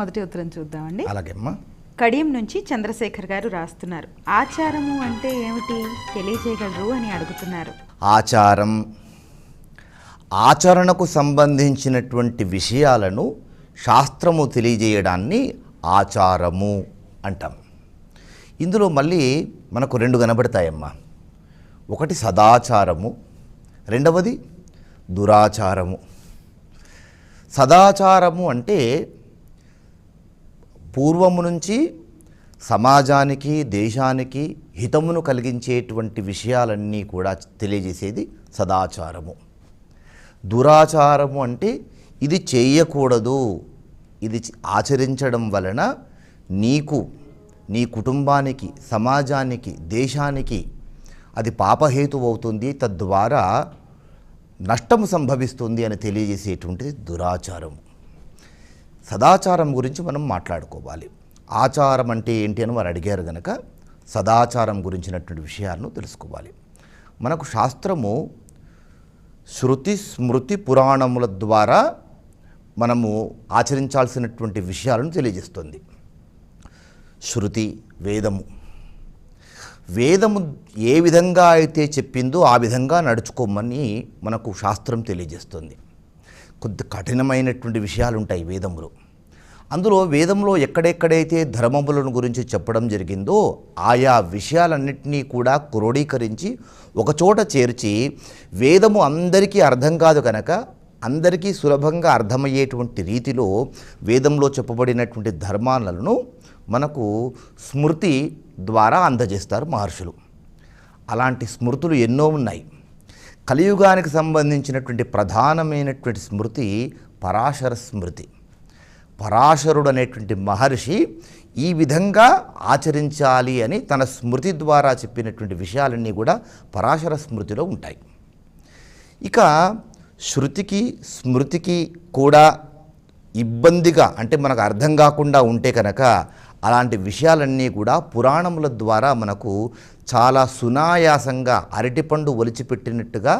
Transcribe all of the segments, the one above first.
మొదటి ఉత్తరం చూద్దామండి. అలాగే అమ్మా. కడియం నుంచి చంద్రశేఖర్ గారు రాస్తున్నారు. ఆచారము అంటే ఏమిటి తెలియజేయగలరు అని అడుగుతున్నారు. ఆచారం, ఆచరణకు సంబంధించినటువంటి విషయాలను శాస్త్రము తెలియజేయడాన్ని ఆచారము అంటాం. ఇందులో మళ్ళీ మనకు రెండు కనబడతాయమ్మా. ఒకటి సదాచారము, రెండవది దురాచారము. సదాచారము అంటే పూర్వము నుంచి సమాజానికి దేశానికి హితమును కలిగించేటువంటి విషయాలన్నీ కూడా తెలియజేసేది సదాచారము. దురాచారము అంటే ఇది చేయకూడదు, ఇది ఆచరించడం వలన నీకు, నీ కుటుంబానికి, సమాజానికి, దేశానికి అది పాపహేతు అవుతుంది, తద్వారా నష్టము సంభవిస్తుంది అని తెలియజేసేటువంటిది దురాచారము. సదాచారం గురించి మనం మాట్లాడుకోవాలి. ఆచారం అంటే ఏంటి అని వారు అడిగారు కనుక సదాచారం గురించినటువంటి విషయాలను తెలుసుకోవాలి. మనకు శాస్త్రము శృతి స్మృతి పురాణముల ద్వారా మనము ఆచరించాల్సినటువంటి విషయాలను తెలియజేస్తుంది. శృతి వేదము, వేదము ఏ విధంగా అయితే చెప్పిందో ఆ విధంగా నడుచుకోమని మనకు శాస్త్రం తెలియజేస్తుంది. కొద్ది కఠినమైనటువంటి విషయాలు ఉంటాయి వేదములో. అందులో వేదంలో ఎక్కడెక్కడైతే ధర్మములను గురించి చెప్పడం జరిగిందో ఆయా విషయాలన్నింటినీ కూడా క్రోడీకరించి ఒకచోట చేర్చి, వేదము అందరికీ అర్థం కాదు కనుక అందరికీ సులభంగా అర్థమయ్యేటువంటి రీతిలో వేదంలో చెప్పబడినటువంటి ధర్మాలను మనకు స్మృతి ద్వారా అందజేస్తారు మహర్షులు. అలాంటి స్మృతులు ఎన్నో ఉన్నాయి. కలియుగానికి సంబంధించినటువంటి ప్రధానమైనటువంటి స్మృతి పరాశర స్మృతి. పరాశరుడు అనేటువంటి మహర్షి ఈ విధంగా ఆచరించాలి అని తన స్మృతి ద్వారా చెప్పినటువంటి విషయాలన్నీ కూడా పరాశర స్మృతిలో ఉంటాయి. ఇక శృతికి స్మృతికి కూడా ఇబ్బందిగా అంటే మనకు అర్థం కాకుండా ఉంటే కనుక అలాంటి విషయాలన్నీ కూడా పురాణముల ద్వారా మనకు చాలా సునాయాసంగా అరటిపండు ఒలిచిపెట్టినట్టుగా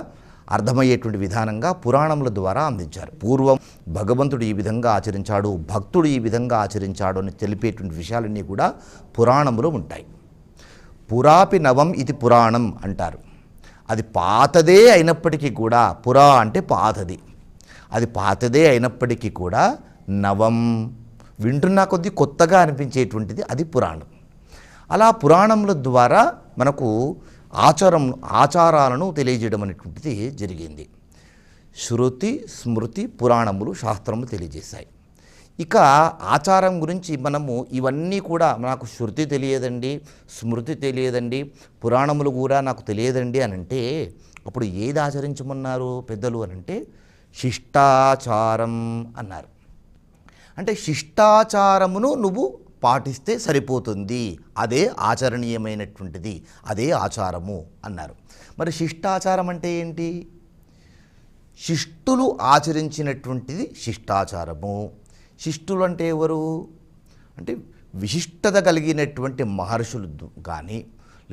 అర్థమయ్యేటువంటి విధానంగా పురాణముల ద్వారా అందించారు. పూర్వం భగవంతుడు ఈ విధంగా ఆచరించాడు, భక్తుడు ఈ విధంగా ఆచరించాడు అని తెలిపేటువంటి విషయాలన్నీ కూడా పురాణములో ఉంటాయి. పురాపి నవం ఇది పురాణం అంటారు. అది పాతదే అయినప్పటికీ కూడా, పురా అంటే పాతది, అది పాతదే అయినప్పటికీ కూడా నవం వింటున్నా కొద్దీ కొత్తగా అనిపించేటువంటిది అది పురాణం. అలా పురాణముల ద్వారా మనకు ఆచారాలను తెలియజేయడం అనేటువంటిది జరిగింది. శృతి స్మృతి పురాణములు శాస్త్రములు తెలియజేశాయి. ఇక ఆచారం గురించి మనము ఇవన్నీ కూడా నాకు శృతి తెలియదండి, స్మృతి తెలియదండి, పురాణములు కూడా నాకు తెలియదండి అని అంటే అప్పుడు ఏది ఆచరించమన్నారు పెద్దలు అని అంటే శిష్టాచారం అన్నారు. అంటే శిష్టాచారమును నువ్వు పాటిస్తే సరిపోతుంది, అదే ఆచరణీయమైనటువంటిది, అదే ఆచారము అన్నారు. మరి శిష్టాచారం అంటే ఏంటి? శిష్టులు ఆచరించినటువంటిది శిష్టాచారము. శిష్టులు అంటే ఎవరు అంటే విశిష్టత కలిగినటువంటి మహర్షులు కానీ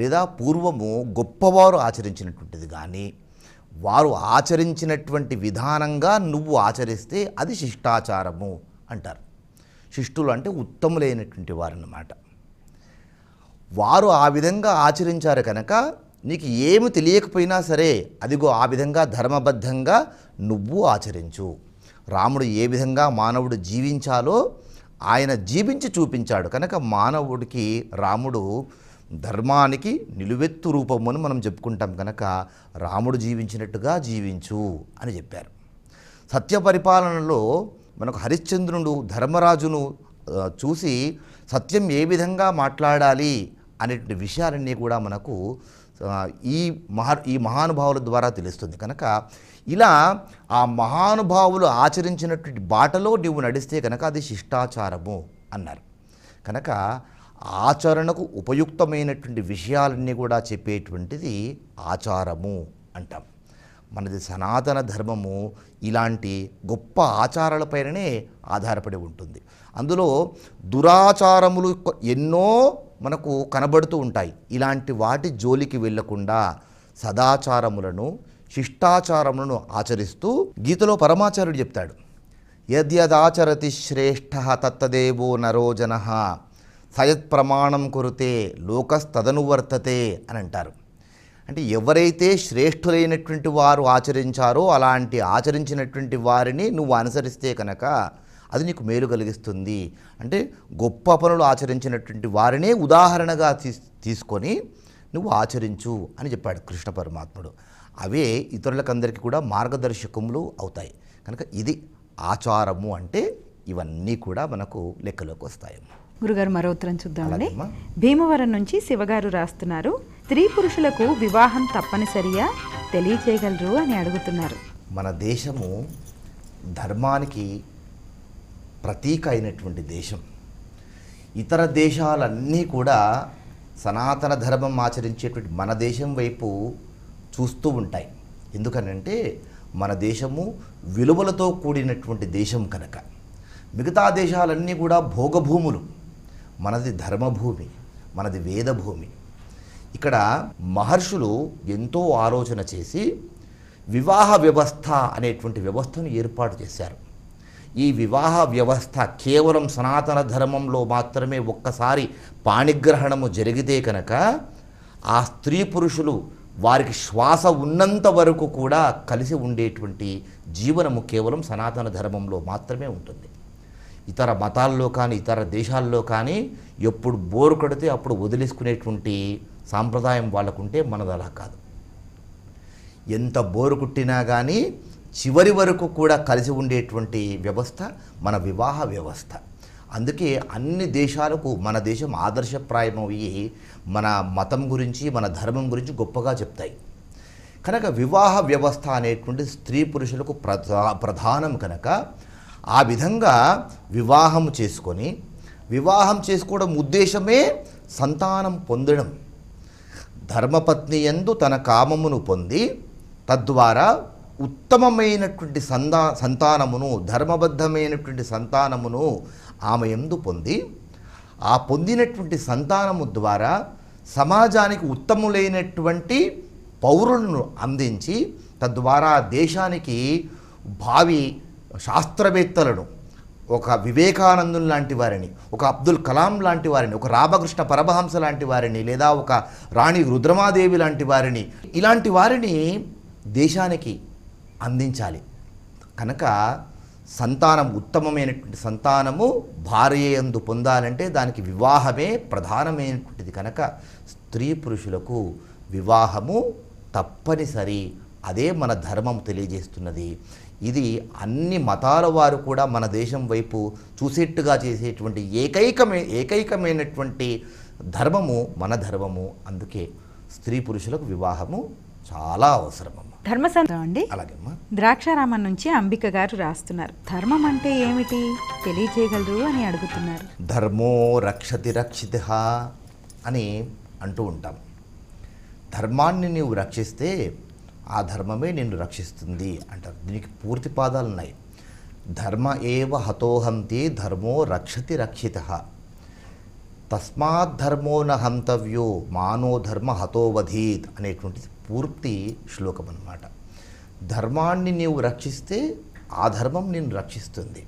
లేదా పూర్వము గొప్పవారు ఆచరించినటువంటిది కానీ వారు ఆచరించినటువంటి విధానంగా నువ్వు ఆచరిస్తే అది శిష్టాచారము అంటారు. శిష్టులు అంటే ఉత్తములైనటువంటి వారన్నమాట. వారు ఆ విధంగా ఆచరించారు కనుక నీకు ఏమి తెలియకపోయినా సరే అదిగో ఆ విధంగా ధర్మబద్ధంగా నువ్వు ఆచరించు. రాముడు ఏ విధంగా మానవుడు జీవించాలో ఆయన జీవించి చూపించాడు కనుక మానవుడికి రాముడు ధర్మానికి నిలువెత్తు రూపమును మనం చెప్పుకుంటాం కనుక రాముడు జీవించినట్టుగా జీవించు అని చెప్పారు. సత్య పరిపాలనలో మనకు హరిశ్చంద్రుడు ధర్మరాజును చూసి సత్యం ఏ విధంగా మాట్లాడాలి అనేటువంటి విషయాలన్నీ కూడా మనకు ఈ మహానుభావుల ద్వారా తెలుస్తుంది. కనుక ఇలా ఆ మహానుభావులు ఆచరించినటువంటి బాటలో నీవు నడిస్తే కనుక అది శిష్టాచారము అన్నారు. కనుక ఆచరణకు ఉపయుక్తమైనటువంటి విషయాలన్నీ కూడా చెప్పేటువంటిది ఆచారము అంటాం. మనది సనాతన ధర్మము ఇలాంటి గొప్ప ఆచారాలపైననే ఆధారపడి ఉంటుంది. అందులో దురాచారములు ఎన్నో మనకు కనబడుతూ ఉంటాయి. ఇలాంటి వాటి జోలికి వెళ్ళకుండా సదాచారములను శిష్టాచారములను ఆచరిస్తూ గీతలో పరమాచార్యుడు చెప్తాడు, యద్యదాచరతి శ్రేష్ఠ తత్తదేవో నరో జనః సయత్ ప్రమాణం కురుతే లోకస్తదనువర్తతే అని అంటారు. అంటే ఎవరైతే శ్రేష్ఠులైనటువంటి వారు ఆచరించారో అలాంటి ఆచరించినటువంటి వారిని నువ్వు అనుసరిస్తే కనుక అది నీకు మేలు కలిగిస్తుంది. అంటే గొప్ప పనులు ఆచరించినటువంటి వారినే ఉదాహరణగా తీసుకొని నువ్వు ఆచరించు అని చెప్పాడు కృష్ణ పరమాత్ముడు. అవే ఇతరులకందరికీ కూడా మార్గదర్శకములు అవుతాయి. కనుక ఇది ఆచారము అంటే ఇవన్నీ కూడా మనకు లెక్కలోకి వస్తాయి. గురుగారు మరో ఉత్తరం చూద్దామండి. అలాగేమ్మా. భీమవరం నుంచి శివగారు రాస్తున్నారు. స్త్రీ పురుషులకు వివాహం తప్పనిసరియా తెలియచేయగలరు అని అడుగుతున్నారు. మన దేశము ధర్మానికి ప్రతీక అయినటువంటి దేశం. ఇతర దేశాలన్నీ కూడా సనాతన ధర్మం ఆచరించేటువంటి మన దేశం వైపు చూస్తూ ఉంటాయి. ఎందుకనంటే మన దేశము విలువలతో కూడినటువంటి దేశం కనుక. మిగతా దేశాలన్నీ కూడా భోగభూములు, మనది ధర్మభూమి, మనది వేదభూమి. ఇక్కడ మహర్షులు ఎంతో ఆలోచన చేసి వివాహ వ్యవస్థ అనేటువంటి వ్యవస్థను ఏర్పాటు చేశారు. ఈ వివాహ వ్యవస్థ కేవలం సనాతన ధర్మంలో మాత్రమే ఒక్కసారి పాణిగ్రహణము జరిగితే కనుక ఆ స్త్రీ పురుషులు వారికి శ్వాస ఉన్నంత వరకు కూడా కలిసి ఉండేటువంటి జీవనము కేవలం సనాతన ధర్మంలో మాత్రమే ఉంటుంది. ఇతర మతాల్లో కానీ ఇతర దేశాల్లో కానీ ఎప్పుడు బోరు కడితే అప్పుడు వదిలేసుకునేటువంటి సాంప్రదాయం వాళ్ళకుంటే మనది అలా కాదు. ఎంత బోరు కుట్టినా కానీ చివరి వరకు కూడా కలిసి ఉండేటువంటి వ్యవస్థ మన వివాహ వ్యవస్థ. అందుకే అన్ని దేశాలకు మన దేశం ఆదర్శప్రాయమయ్యి మన మతం గురించి మన ధర్మం గురించి గొప్పగా చెప్తాయి. కనుక వివాహ వ్యవస్థ అనేటువంటి స్త్రీ పురుషులకు ప్రధానం కనుక ఆ విధంగా వివాహం చేసుకొని వివాహం చేసుకోవడం ఉద్దేశమే సంతానం పొందడం. ధర్మపత్ని యందు తన కామమును పొంది తద్వారా ఉత్తమమైనటువంటి సంతానమును ధర్మబద్ధమైనటువంటి సంతానమును ఆమె యందు పొంది ఆ పొందినటువంటి సంతానము ద్వారా సమాజానికి ఉత్తములైనటువంటి పౌరులను అందించి తద్వారా దేశానికి భావి శాస్త్రవేత్తలను, ఒక వివేకానందుని లాంటి వారిని, ఒక అబ్దుల్ కలాం లాంటి వారిని, ఒక రామకృష్ణ పరమహంస లాంటి వారిని, లేదా ఒక రాణి రుద్రమాదేవి లాంటి వారిని, ఇలాంటి వారిని దేశానికి అందించాలి. కనుక సంతానం ఉత్తమమైనటువంటి సంతానము భార్యయందు పొందాలంటే దానికి వివాహమే ప్రధానమైనటువంటిది. కనుక స్త్రీ పురుషులకు వివాహము తప్పనిసరి. అదే మన ధర్మం తెలియజేస్తున్నది. ఇది అన్ని మతాల వారు కూడా మన దేశం వైపు చూసేట్టుగా చేసేటువంటి ఏకైకమైనటువంటి ధర్మము మన ధర్మము. అందుకే స్త్రీ పురుషులకు వివాహము చాలా అవసరమమ్మ. ధర్మసందేహం అండి. అలాగేమ్మా. ద్రాక్షారామం నుంచి అంబిక గారు రాస్తున్నారు. ధర్మం అంటే ఏమిటి తెలియజేయగలరు అని అడుగుతున్నారు. ధర్మో రక్షతి రక్షితః అని అంటూ ఉంటాం. ధర్మాన్ని నీవు రక్షిస్తే ఆ ధర్మమే నిన్ను రక్షిస్తుంది అంటారు. దీనికి పూర్తి పాదాలు ఉన్నాయి. ధర్మ ఏవ హతోహంతి ధర్మో రక్షతి రక్షితః తస్మాత్ ధర్మో న హంతవ్యో మానో ధర్మ హతోవధీత్ అనేటువంటిది పూర్తి శ్లోకం అన్నమాట. ధర్మాన్ని నీవు రక్షిస్తే ఆ ధర్మం నిన్ను రక్షిస్తుంది.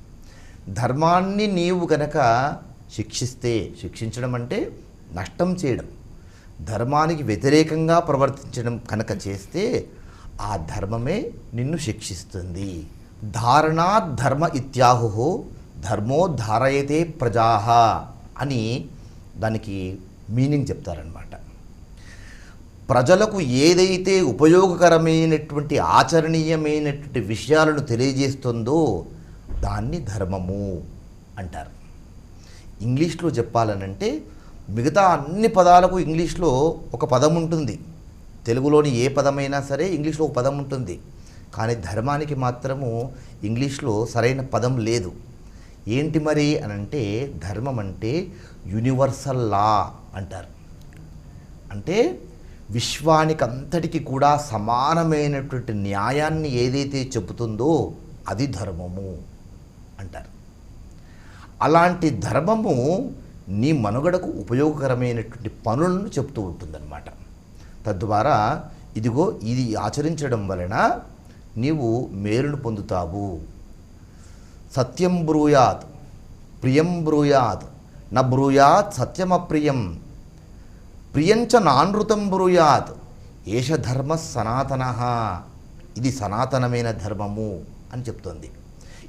ధర్మాన్ని నీవు కనుక శిక్షిస్తే, శిక్షించడం అంటే నష్టం చేయడం, ధర్మానికి వ్యతిరేకంగా ప్రవర్తించడం కనుక చేస్తే ఆ ధర్మమే నిన్ను శిక్షిస్తుంది. ధారణాత్ ధర్మ ఇత్యాహు ధర్మో ధారయతే ప్రజాః అని దానికి మీనింగ్ చెప్తారనమాట. ప్రజలకు ఏదైతే ఉపయోగకరమైనటువంటి ఆచరణీయమైనటువంటి విషయాలను తెలియజేస్తుందో దాన్ని ధర్మము అంటారు. ఇంగ్లీష్లో చెప్పాలనంటే మిగతా అన్ని పదాలకు ఇంగ్లీష్లో ఒక పదం ఉంటుంది. తెలుగులోని ఏ పదమైనా సరే ఇంగ్లీష్లో ఒక పదం ఉంటుంది. కానీ ధర్మానికి మాత్రము ఇంగ్లీష్లో సరైన పదం లేదు. ఏంటి మరి అని అంటే ధర్మం అంటే యూనివర్సల్ లా అంటారు. అంటే విశ్వానికి అంతటికి కూడా సమానమైనటువంటి న్యాయాన్ని ఏదైతే చెబుతుందో అది ధర్మము అంటారు. అలాంటి ధర్మము నీ మనుగడకు ఉపయోగకరమైనటువంటి పనులను చెప్తూ ఉంటుందన్నమాట. తద్వారా ఇదిగో ఇది ఆచరించడం వలన నీవు మేలును పొందుతావు. సత్యం బ్రూయాత్ ప్రియం బ్రూయాత్ న బ్రూయాత్ సత్యమప్రియం ప్రియంచ నానృతం బ్రూయాత్ ఏష ధర్మ సనాతన, ఇది సనాతనమైన ధర్మము అని చెప్తోంది.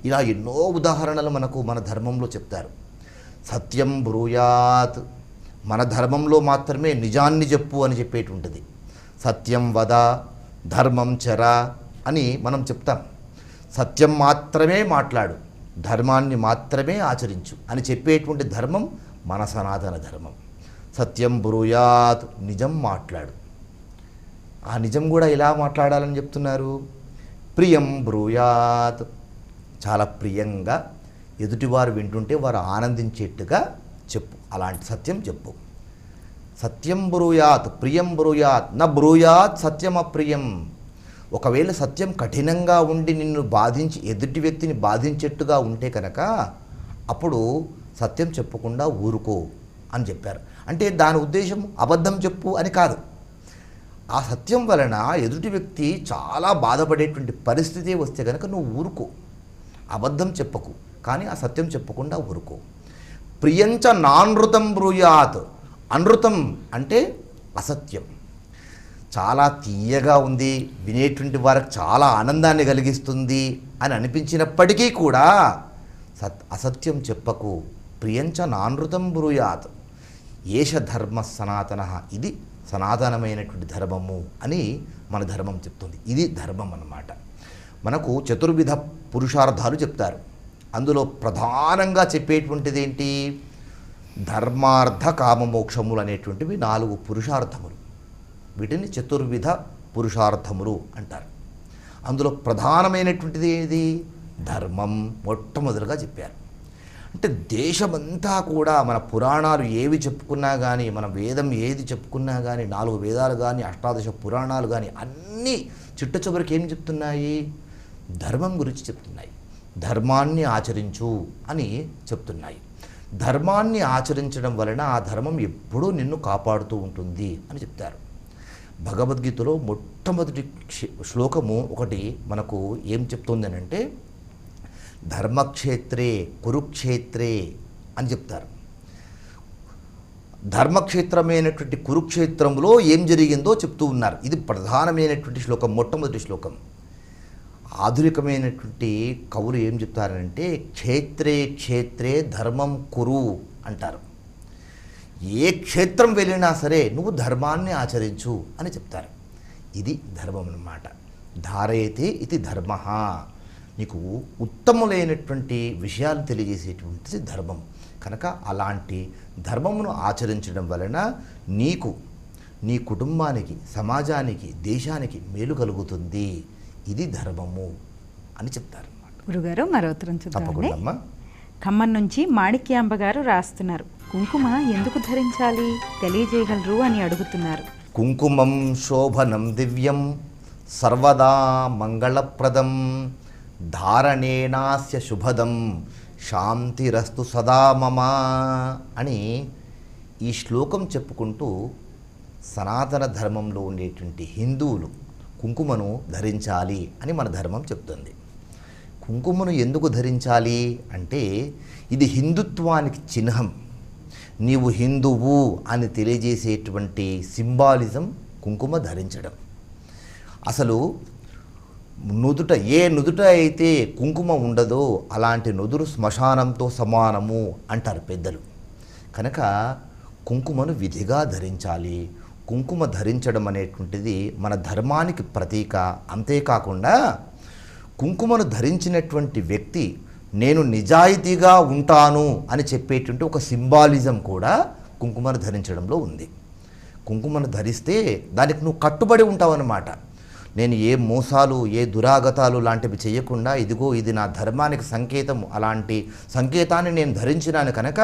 ఇలా ఎన్నో ఉదాహరణలు మనకు మన ధర్మంలో చెప్తారు. సత్యం బ్రూయాత్, మన ధర్మంలో మాత్రమే నిజాన్ని చెప్పు అని చెప్పేటి ఉంటుంది. సత్యం వద ధర్మం చర అని మనం చెప్తాం. సత్యం మాత్రమే మాట్లాడు, ధర్మాన్ని మాత్రమే ఆచరించు అని చెప్పేటువంటి ధర్మం మన సనాతన ధర్మం. సత్యం బ్రూయాత్, నిజం మాట్లాడు. ఆ నిజం కూడా ఎలా మాట్లాడాలని చెప్తున్నారు? ప్రియం బ్రూయాత్, చాలా ప్రియంగా ఎదుటివారు వింటుంటే వారు ఆనందించేట్టుగా చెప్పు, అలాంటి సత్యం చెప్పు. సత్యం బ్రూయాత్ ప్రియం బ్రూయాత్ న బ్రూయాత్ సత్యమప్రియం. ఒకవేళ సత్యం కఠినంగా ఉండి నిన్ను బాధించి ఎదుటి వ్యక్తిని బాధించేట్టుగా ఉంటే కనుక అప్పుడు సత్యం చెప్పకుండా ఊరుకో అని చెప్పారు. అంటే దాని ఉద్దేశం అబద్ధం చెప్పు అని కాదు. ఆ సత్యం వలన ఎదుటి వ్యక్తి చాలా బాధపడేటువంటి పరిస్థితి వస్తే కనుక నువ్వు ఊరుకో, అబద్ధం చెప్పకు, కానీ ఆ సత్యం చెప్పకుండా ఊరుకో. ప్రియంచ నానృతం బ్రూయాత్, అనృతం అంటే అసత్యం. చాలా తీయగా ఉంది, వినేటువంటి వారికి చాలా ఆనందాన్ని కలిగిస్తుంది అని అనిపించినప్పటికీ కూడా అసత్యం చెప్పకు. ప్రియంచ నానృతం బ్రూయాత్ ఏష ధర్మ సనాతన, ఇది సనాతనమైనటువంటి ధర్మము అని మన ధర్మం చెప్తుంది. ఇది ధర్మం అన్నమాట. మనకు చతుర్విధ పురుషార్థాలు చెప్తారు. అందులో ప్రధానంగా చెప్పేటువంటిది ఏంటి? ధర్మార్థ కామమోక్షములు అనేటువంటివి 4 పురుషార్థములు. వీటిని చతుర్విధ పురుషార్థములు అంటారు. అందులో ప్రధానమైనటువంటిది ఏది? ధర్మం మొట్టమొదలుగా చెప్పారు. అంటే దేశమంతా కూడా మన పురాణాలు ఏవి చెప్పుకున్నా కానీ, మన వేదం ఏది చెప్పుకున్నా కానీ, 4 వేదాలు కానీ, 18 పురాణాలు కానీ అన్నీ చిట్ట చివరికి ఏం చెప్తున్నాయి? ధర్మం గురించి చెప్తున్నాయి. ధర్మాన్ని ఆచరించు అని చెప్తున్నాయి. ధర్మాన్ని ఆచరించడం వలన ఆ ధర్మం ఎప్పుడూ నిన్ను కాపాడుతూ ఉంటుంది అని చెప్తారు. భగవద్గీతలో మొట్టమొదటి శ్లోకము ఒకటి మనకు ఏం చెప్తుంది అని అంటే, ధర్మక్షేత్రే కురుక్షేత్రే అని చెప్తారు. ధర్మక్షేత్రమైనటువంటి కురుక్షేత్రంలో ఏం జరిగిందో చెప్తూ ఉన్నారు. ఇది ప్రధానమైనటువంటి శ్లోకం, మొట్టమొదటి శ్లోకం. ఆధునికమైనటువంటి కవులు ఏం చెప్తారంటే, క్షేత్రే క్షేత్రే ధర్మం కురు అంటారు. ఏ క్షేత్రం వెళ్ళినా సరే నువ్వు ధర్మాన్ని ఆచరించు అని చెప్తారు. ఇది ధర్మం అన్నమాట. ధారయతే ఇది ధర్మ, నీకు ఉత్తములైనటువంటి విషయాలు తెలియజేసేటువంటిది ధర్మం. కనుక అలాంటి ధర్మమును ఆచరించడం వలన నీకు, నీ కుటుంబానికి, సమాజానికి, దేశానికి మేలు కలుగుతుంది. ఇది ధర్మము అని చెప్తారు. గురుగారు మరో ఉత్తరం చూద్దామండి. తప్పకుండా. ఖమ్మం నుంచి మాణిక్యాంబ గారు రాస్తున్నారు. కుంకుమ ఎందుకు ధరించాలి తెలియజేయగలరు అని అడుగుతున్నారు. కుంకుమం శోభనం దివ్యం సర్వదా మంగళప్రదం ధారణేనాస్య శుభదం శాంతిరస్తు సదా మమ అని ఈ శ్లోకం చెప్పుకుంటూ సనాతన ధర్మంలో ఉండేటువంటి హిందువులు కుంకుమను ధరించాలి అని మన ధర్మం చెప్తుంది. కుంకుమను ఎందుకు ధరించాలి అంటే ఇది హిందుత్వానికి చిహ్నం. నీవు హిందువు అని తెలియజేసేటువంటి సింబాలిజం కుంకుమ ధరించడం. అసలు నుదుట అయితే కుంకుమ ఉండదో అలాంటి నుదురు శ్మశానంతో సమానము అంటారు పెద్దలు. కనుక కుంకుమను విధిగా ధరించాలి. కుంకుమ ధరించడం అనేటువంటిది మన ధర్మానికి ప్రతీక. అంతేకాకుండా కుంకుమను ధరించినటువంటి వ్యక్తి నేను నిజాయితీగా ఉంటాను అని చెప్పేటువంటి ఒక సింబాలిజం కూడా కుంకుమను ధరించడంలో ఉంది. కుంకుమను ధరిస్తే దానికి నువ్వు కట్టుబడి ఉంటావన్నమాట. నేను ఏ మోసాలు, ఏ దురాగతాలు లాంటివి చేయకుండా, ఇదిగో ఇది నా ధర్మానికి సంకేతం, అలాంటి సంకేతాన్ని నేను ధరించినాను కనుక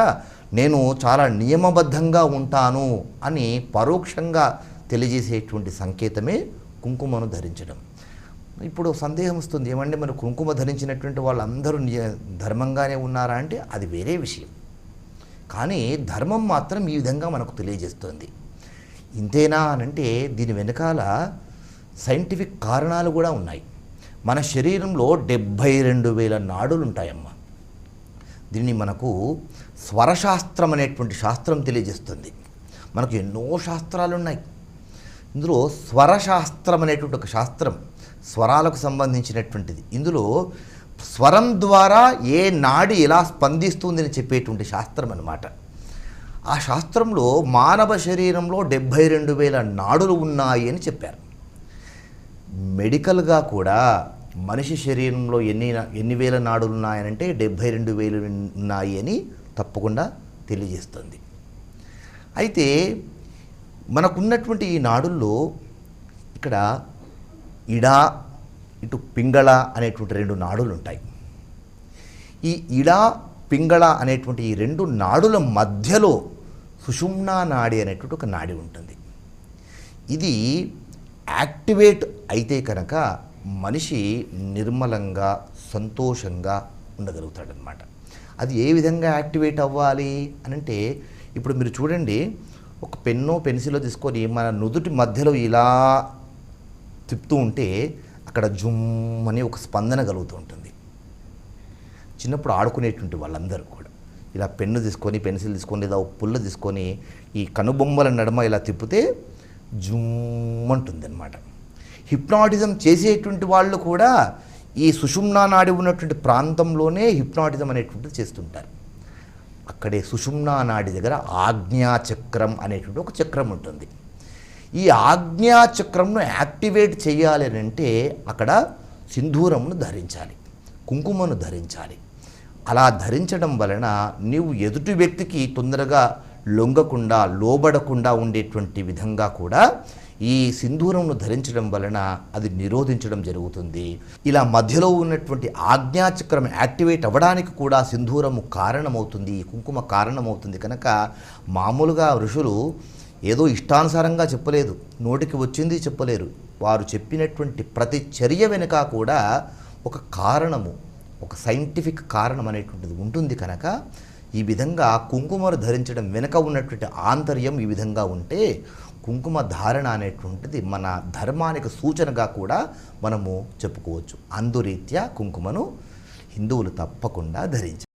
నేను చాలా నియమబద్ధంగా ఉంటాను అని పరోక్షంగా తెలియజేసేటువంటి సంకేతమే కుంకుమను ధరించడం. ఇప్పుడు సందేహం వస్తుంది, ఏమంటే మరి కుంకుమ ధరించినటువంటి వాళ్ళందరూ ధర్మంగానే ఉన్నారా అంటే అది వేరే విషయం. కానీ ధర్మం మాత్రం ఈ విధంగా మనకు తెలియజేస్తుంది. ఇంతేనా అనంటే దీని వెనకాల సైంటిఫిక్ కారణాలు కూడా ఉన్నాయి. మన శరీరంలో 72,000 నాడులు ఉంటాయమ్మా. దీన్ని మనకు స్వరశాస్త్రం అనేటువంటి శాస్త్రం తెలియజేస్తుంది. మనకు ఎన్నో శాస్త్రాలు ఉన్నాయి. ఇందులో స్వరశాస్త్రం అనేటువంటి ఒక శాస్త్రం స్వరాలకు సంబంధించినటువంటిది. ఇందులో స్వరం ద్వారా ఏ నాడి ఎలా స్పందిస్తుందని చెప్పేటువంటి శాస్త్రం అన్నమాట. ఆ శాస్త్రంలో మానవ శరీరంలో 72,000 నాడులు ఉన్నాయి అని చెప్పారు. మెడికల్గా కూడా మనిషి శరీరంలో ఎన్ని వేల నాడులు ఉన్నాయనంటే 72,000 ఉన్నాయి అని తప్పకుండా తెలియజేస్తుంది. అయితే మనకున్నటువంటి ఈ నాడుల్లో ఇక్కడ ఇడా ఇటు పింగళ అనేటువంటి 2 నాడులు ఉంటాయి. ఈ ఇడా పింగళ అనేటువంటి ఈ 2 నాడుల మధ్యలో సుషుమ్నా నాడి అనేటువంటి ఒక నాడి ఉంటుంది. ఇది యాక్టివేట్ అయితే కనుక మనిషి నిర్మలంగా సంతోషంగా ఉండగలుగుతాడనమాట. అది ఏ విధంగా యాక్టివేట్ అవ్వాలి అనంటే, ఇప్పుడు మీరు చూడండి, ఒక పెన్నో పెన్సిలో తీసుకొని మన నుదుటి మధ్యలో ఇలా తిప్పుతూ ఉంటే అక్కడ జుమ్ అని ఒక స్పందన కలుగుతూ ఉంటుంది. చిన్నప్పుడు ఆడుకునేటువంటి వాళ్ళందరూ కూడా ఇలా పెన్ను తీసుకొని పెన్సిల్ తీసుకొని లేదా ఒక పుల్ల తీసుకొని ఈ కనుబొమ్మల నడుమ ఇలా తిప్పితే జుమ్ అంటుంది అనమాట. హిప్నాటిజం చేసేటువంటి వాళ్ళు కూడా ఈ సుషుమ్నా నాడి ఉన్నటువంటి ప్రాంతంలోనే హిప్నాటిజం అనేటువంటిది చేస్తుంటారు. అక్కడే సుషుమ్నా నాడి దగ్గర ఆజ్ఞాచక్రం అనేటువంటి ఒక చక్రం ఉంటుంది. ఈ ఆజ్ఞాచక్రంను యాక్టివేట్ చేయాలి అని అంటే అక్కడ సింధూరమును ధరించాలి, కుంకుమను ధరించాలి. అలా ధరించడం వలన నీవు ఎదుటి వ్యక్తికి తొందరగా లొంగకుండా లోబడకుండా ఉండేటువంటి విధంగా కూడా ఈ సింధూరంను ధరించడం వలన అది నిరోధించడం జరుగుతుంది. ఇలా మధ్యలో ఉన్నటువంటి ఆజ్ఞాచక్రం యాక్టివేట్ అవ్వడానికి కూడా సింధూరము కారణమవుతుంది, ఈ కుంకుమ కారణమవుతుంది. కనుక మామూలుగా ఋషులు ఏదో ఇష్టానుసారంగా చెప్పలేదు, నోటికి వచ్చింది చెప్పలేరు. వారు చెప్పినటువంటి ప్రతి చర్య వెనుక కూడా ఒక కారణము, ఒక సైంటిఫిక్ కారణం అనేటువంటిది ఉంటుంది. కనుక ఈ విధంగా కుంకుమను ధరించడం వెనుక ఉన్నటువంటి ఆంతర్యం ఈ విధంగా ఉంటే కుంకుమ ధారణ అనేటువంటిది మన ధర్మానికి సూచనగా కూడా మనము చెప్పుకోవచ్చు. అందురీత్యా కుంకుమను హిందువులు తప్పకుండా ధరించాలి.